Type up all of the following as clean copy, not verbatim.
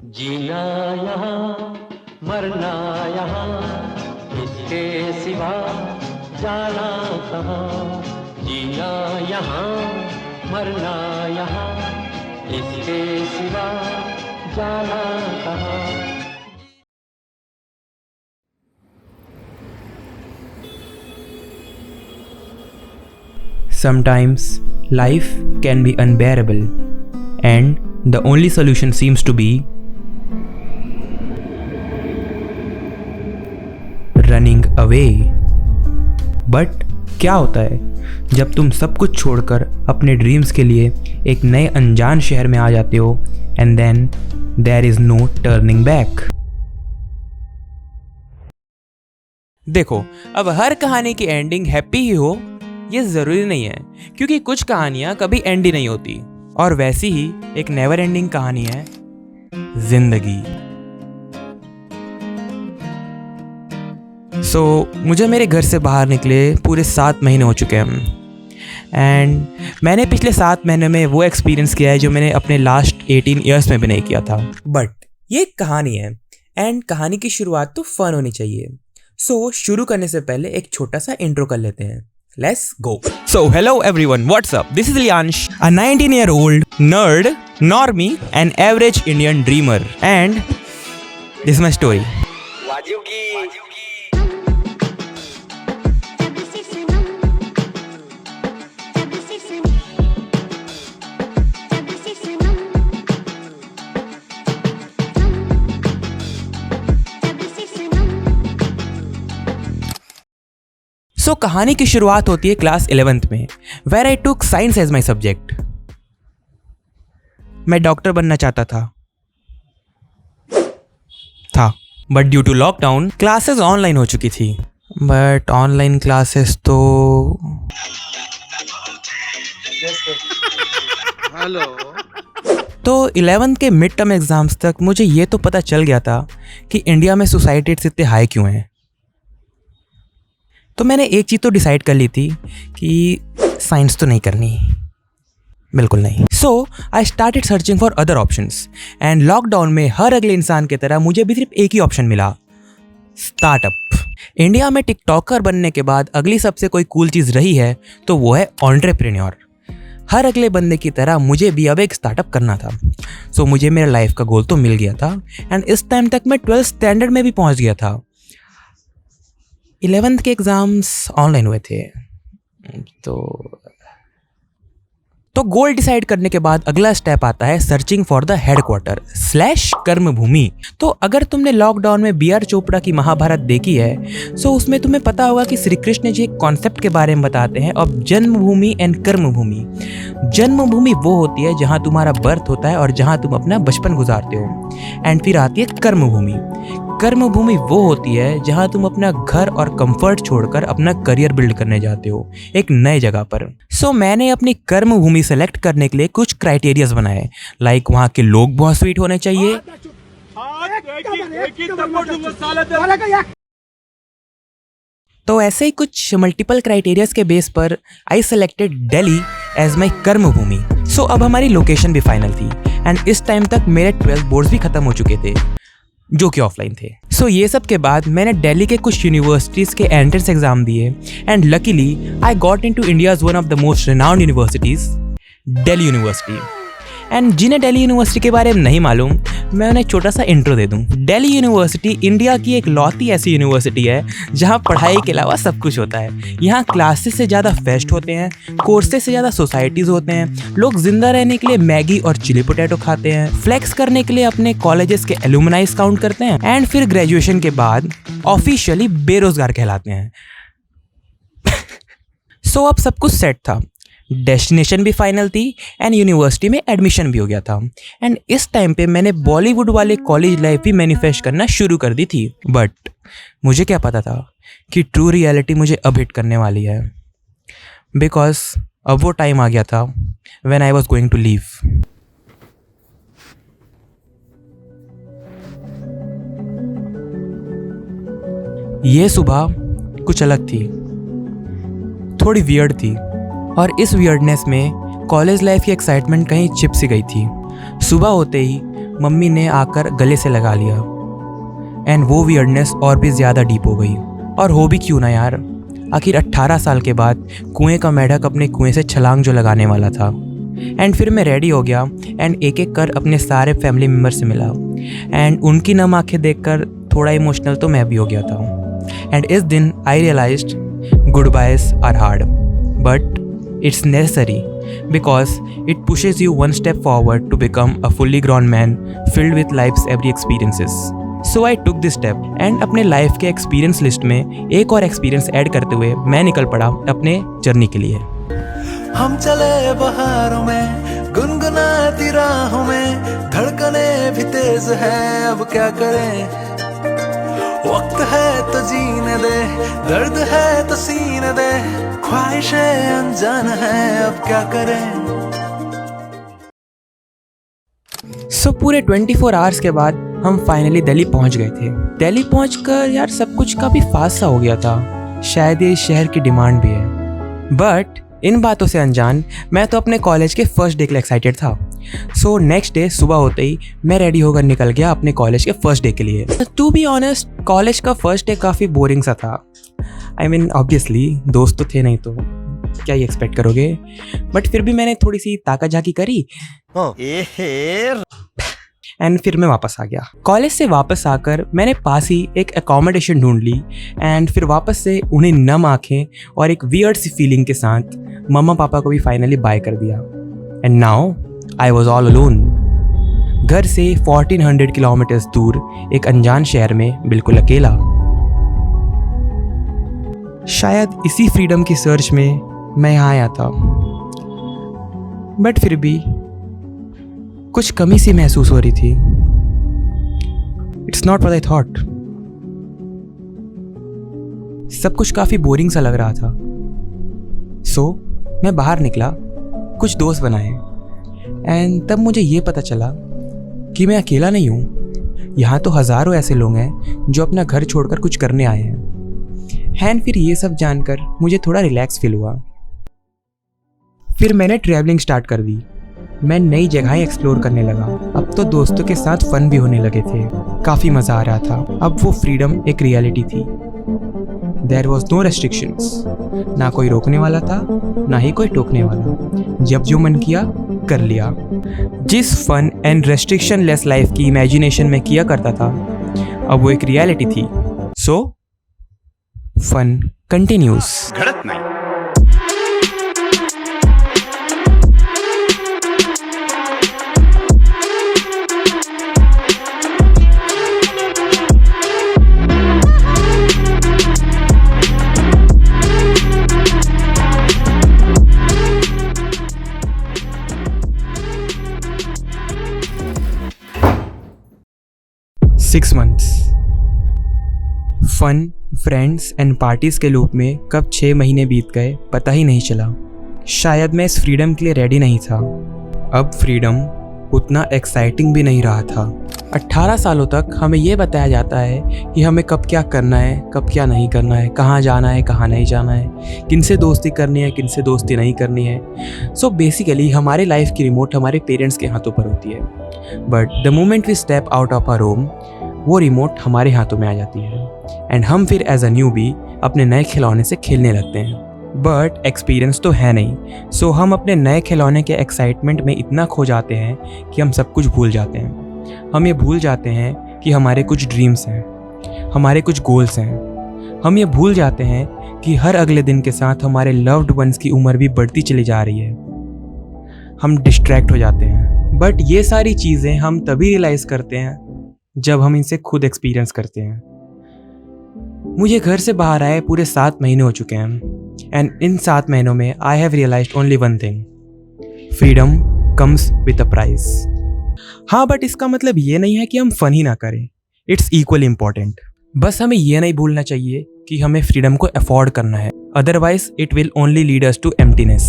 जीना यहाँ मरना यहाँ, इसके सिवा जाना कहाँ। जीना यहाँ मरना यहाँ, इसके सिवा जाना कहाँ। Sometimes life can be unbearable, and the only solution seems to be running away. But क्या होता है जब तुम सब कुछ छोड़कर अपने ड्रीम्स के लिए एक नए अनजान शहर में आ जाते हो and then there is no turning back. देखो, अब हर कहानी की एंडिंग हैप्पी ही हो ये ज़रूरी नहीं है, क्योंकि कुछ कहानियाँ कभी एंड ही नहीं होती। और वैसी ही एक नेवर एंडिंग कहानी है जिंदगी। मुझे मेरे घर से बाहर निकले पूरे 7 महीने हो चुके हैं, एंड मैंने पिछले 7 महीने में वो एक्सपीरियंस किया है जो मैंने अपने लास्ट 18 ईयर्स में भी नहीं किया था। बट ये एक कहानी है, एंड कहानी की शुरुआत तो फन होनी चाहिए। शुरू करने से पहले एक छोटा सा इंट्रो कर लेते हैं। Let's go. So, hello everyone, what's up? This is Liansh, a 19-year-old nerd, normie, an average Indian dreamer. And this is my story. कहानी की शुरुआत होती है क्लास 11th में, where I took science as my subject. मैं doctor बनना चाहता था but due to lockdown classes online हो चुकी थी। बट ऑनलाइन क्लासेस तो 11th के मिड टर्म एग्जाम्स तक मुझे ये तो पता चल गया था कि इंडिया में सुसाइड रेट्स इतने हाई क्यों हैं। तो मैंने एक चीज़ तो डिसाइड कर ली थी कि साइंस तो नहीं करनी, बिल्कुल नहीं। I started searching for other options, and lockdown में हर अगले इंसान की तरह मुझे भी सिर्फ एक ही ऑप्शन मिला, स्टार्टअप। इंडिया में टिकटॉकर बनने के बाद अगली सबसे कोई कूल चीज़ रही है तो वो है एंटरप्रेन्योर। हर अगले बंदे की तरह मुझे भी अब एक स्टार्टअप करना था। मुझे मेरा लाइफ का गोल तो मिल गया था, एंड इस टाइम तक मैं 12th स्टैंडर्ड में भी पहुंच गया था। 11th के एग्ज़ाम्स ऑनलाइन हुए थे। तो गोल डिसाइड करने के बाद अगला स्टेप आता है सर्चिंग फॉर द हेडक्वार्टर / कर्मभूमि। तो अगर तुमने लॉकडाउन में बी आर चोपड़ा की महाभारत देखी है तो उसमें तुम्हें पता होगा कि श्री कृष्ण जी एक कॉन्सेप्ट के बारे में बताते हैं ऑफ जन्मभूमि एंड कर्मभूमि। जन्मभूमि वो होती है जहाँ तुम्हारा बर्थ होता है और जहाँ तुम अपना बचपन गुजारते हो, एंड फिर आती है कर्मभूमि। कर्मभूमि वो होती है जहां तुम अपना घर और कंफर्ट छोड़कर अपना करियर बिल्ड करने जाते हो एक नए जगह पर। मैंने अपनी कर्मभूमि सेलेक्ट करने के लिए कुछ क्राइटेरियाज बनाए, लाइक वहां के लोग बहुत स्वीट होने चाहिए। तो ऐसे ही कुछ मल्टीपल क्राइटेरियाज के बेस पर I selected Delhi as my कर्मभूमि। अब हमारी लोकेशन भी फाइनल थी, एंड इस टाइम तक मेरे 12th बोर्ड्स भी खत्म हो चुके थे जो कि ऑफलाइन थे। ये सब के बाद मैंने दिल्ली के कुछ यूनिवर्सिटीज़ के एंट्रेंस एग्जाम दिए, and luckily I got into India's one of the most renowned universities, Delhi university. And जिन्हें दिल्ली यूनिवर्सिटी के बारे में नहीं मालूम, मैं उन्हें छोटा सा इंट्रो दे दूं। दिल्ली यूनिवर्सिटी इंडिया की एक लौती ऐसी यूनिवर्सिटी है जहां पढ़ाई के अलावा सब कुछ होता है। यहाँ क्लासेस से ज़्यादा फेस्ट होते हैं, कोर्सेज से ज़्यादा सोसाइटीज़ होते हैं, लोग जिंदा रहने के लिए मैगी और चिली पोटैटो खाते हैं, फ्लेक्स करने के लिए अपने कॉलेजेस के एलुमनाइज काउंट करते हैं, एंड फिर ग्रेजुएशन के बाद ऑफिशियली बेरोजगार कहलाते हैं। अब सब कुछ सेट था, डेस्टिनेशन भी फाइनल थी, एंड यूनिवर्सिटी में एडमिशन भी हो गया था। एंड इस टाइम पे मैंने बॉलीवुड वाले कॉलेज लाइफ भी मैनिफेस्ट करना शुरू कर दी थी। बट मुझे क्या पता था कि ट्रू रियलिटी मुझे अब हिट करने वाली है, बिकॉज अब वो टाइम आ गया था when I was going to leave. ये सुबह कुछ अलग थी, थोड़ी वियर्ड थी, और इस वियर्डनेस में कॉलेज लाइफ की एक्साइटमेंट कहीं छिप सी गई थी। सुबह होते ही मम्मी ने आकर गले से लगा लिया एंड वो वियर्डनेस और भी ज़्यादा डीप हो गई। और हो भी क्यों ना यार, आखिर 18 साल के बाद कुएं का मेढक अपने कुएं से छलांग जो लगाने वाला था। एंड फिर मैं रेडी हो गया एंड एक एक कर अपने सारे फैमिली मेम्बर से मिला एंड उनकी नम आंखें देखकर थोड़ा इमोशनल तो मैं भी हो गया था। एंड इस दिन I realized goodbyes are hard but it's necessary because it pushes you one step forward to become a fully grown man filled with life's every experiences. So I took this step and अपने life के experience list में एक और experience add करते हुए मैं निकल पड़ा अपने जर्नी के लिए। हम चले बहारों में गुनगुनाती राहों में, धड़कने भी तेज है अब क्या करें, वक्त है तो जीने दे, दर्द है तो सीने दे, ख्वाहिशें अनजान है अब क्या करें। सो पूरे 24 आवर्स के बाद हम फाइनली दिल्ली पहुंच गए थे। दिल्ली पहुंचकर यार सब कुछ काफ़ी फास्ट सा हो गया था, शायद ये शहर की डिमांड भी है। बट इन बातों से अनजान मैं तो अपने कॉलेज के फर्स्ट डे के लिए एक्साइटेड था। सो नेक्स्ट डे सुबह होते ही मैं रेडी होकर निकल गया अपने कॉलेज के फर्स्ट डे के लिए। टू बी ऑनेस्ट कॉलेज का फर्स्ट डे काफ़ी बोरिंग सा था। आई मीन ऑब्वियसली दोस्त तो थे नहीं तो क्या ही एक्सपेक्ट करोगे, बट फिर भी मैंने थोड़ी सी ताका झाकी करी एंड फिर मैं वापस आ गया। कॉलेज से वापस आकर मैंने पास ही एक अकोमोडेशन ढूंढ ली एंड फिर वापस से उन्हें नम आंखें और एक वियर्ड सी फीलिंग के साथ मम्मा पापा को भी फाइनली बाय कर दिया। And now I was all alone. घर से 1400 किलोमीटर्स दूर एक अनजान शहर में बिल्कुल अकेला। शायद इसी फ्रीडम की सर्च में मैं यहाँ आया था, बट फिर भी कुछ कमी सी महसूस हो रही थी। It's not what I thought. सब कुछ काफी बोरिंग सा लग रहा था। सो मैं बाहर निकला, कुछ दोस्त बनाए एंड तब मुझे ये पता चला कि मैं अकेला नहीं हूँ। यहाँ तो हज़ारों ऐसे लोग हैं जो अपना घर छोड़कर कुछ करने आए हैं। एंड फिर ये सब जानकर मुझे थोड़ा रिलैक्स फील हुआ। फिर मैंने ट्रैवलिंग स्टार्ट कर दी। मैं नई जगहें एक्सप्लोर करने लगा। अब तो दोस्तों के साथ फन भी होने लगे थे, काफ़ी मज़ा आ रहा था। अब वो फ्रीडम एक रियलिटी थी। देयर वॉज नो रेस्ट्रिक्शंस, ना कोई रोकने वाला था ना ही कोई टोकने वाला। जब जो मन किया कर लिया। जिस fun and restriction less life की इमेजिनेशन में किया करता था अब वो एक रियलिटी थी। So fun continues. घड़त नहीं। Six months fun, friends and parties के लूप में कब 6 महीने बीत गए पता ही नहीं चला। शायद मैं इस फ्रीडम के लिए रेडी नहीं था। अब फ्रीडम उतना एक्साइटिंग भी नहीं रहा था। 18 सालों तक हमें यह बताया जाता है कि हमें कब क्या करना है, कब क्या नहीं करना है, कहाँ जाना है, कहाँ नहीं जाना है, किन से दोस्ती करनी है, किन से दोस्ती नहीं करनी है। सो बेसिकली हमारे लाइफ की रिमोट हमारे पेरेंट्स के हाथों पर होती है। But the moment we step out of our home वो रिमोट हमारे हाथों में आ जाती है एंड हम फिर एज अ न्यूबी अपने नए खिलौने से खेलने लगते हैं। बट एक्सपीरियंस तो है नहीं। सो हम अपने नए खिलौने के एक्साइटमेंट में इतना खो जाते हैं कि हम सब कुछ भूल जाते हैं। हम ये भूल जाते हैं कि हमारे कुछ ड्रीम्स हैं, हमारे कुछ गोल्स हैं। हम ये भूल जाते हैं कि हर अगले दिन के साथ हमारे लव्ड वंस की उम्र भी बढ़ती चली जा रही है। हम डिस्ट्रैक्ट हो जाते हैं। बट ये सारी चीज़ें हम तभी रियलाइज़ करते हैं जब हम इनसे खुद एक्सपीरियंस करते हैं। मुझे घर से बाहर आए पूरे 7 महीने हो चुके हैं एंड इन 7 महीनों में I have realised only one thing, freedom comes with a price. हाँ, बट इसका मतलब ये नहीं है कि हम फन ही ना करें। It's equally important. बस हमें ये नहीं भूलना चाहिए कि हमें फ्रीडम को अफोर्ड करना है, otherwise it will only lead us to emptiness.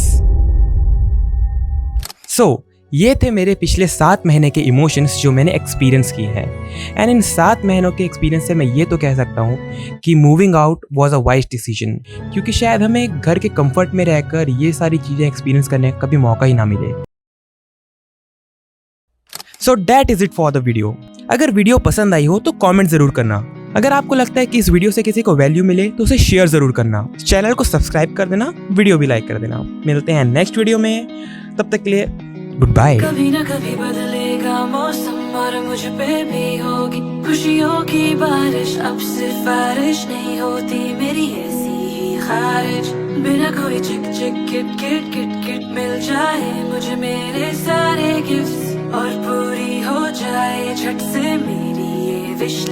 So ये थे मेरे पिछले 7 महीने के इमोशंस जो मैंने एक्सपीरियंस किए हैं। एंड इन 7 महीनों के एक्सपीरियंस से मैं ये तो कह सकता हूँ कि moving out was a wise decision, क्योंकि शायद हमें घर के कंफर्ट में रहकर ये सारी चीज़ें एक्सपीरियंस करने का कभी मौका ही ना मिले। So that is it for the video. अगर वीडियो पसंद आई हो तो कमेंट जरूर करना। अगर आपको लगता है कि इस वीडियो से किसी को वैल्यू मिले तो उसे शेयर जरूर करना। चैनल को सब्सक्राइब कर देना, वीडियो भी लाइक कर देना। मिलते हैं नेक्स्ट वीडियो में, तब तक के लिए गुड बाय। कभी न कभी बदलेगा मौसम और मुझ पे भी होगी खुशियों की बारिश। अब सिर्फ बारिश नहीं होती मेरी ऐसी ही ख्वाहिश। बिना कोई चिक चिक किट किट किट किट मिल जाए मुझे मेरे सारे गिफ्ट्स और पूरी हो जाए झट से मेरी ये विश।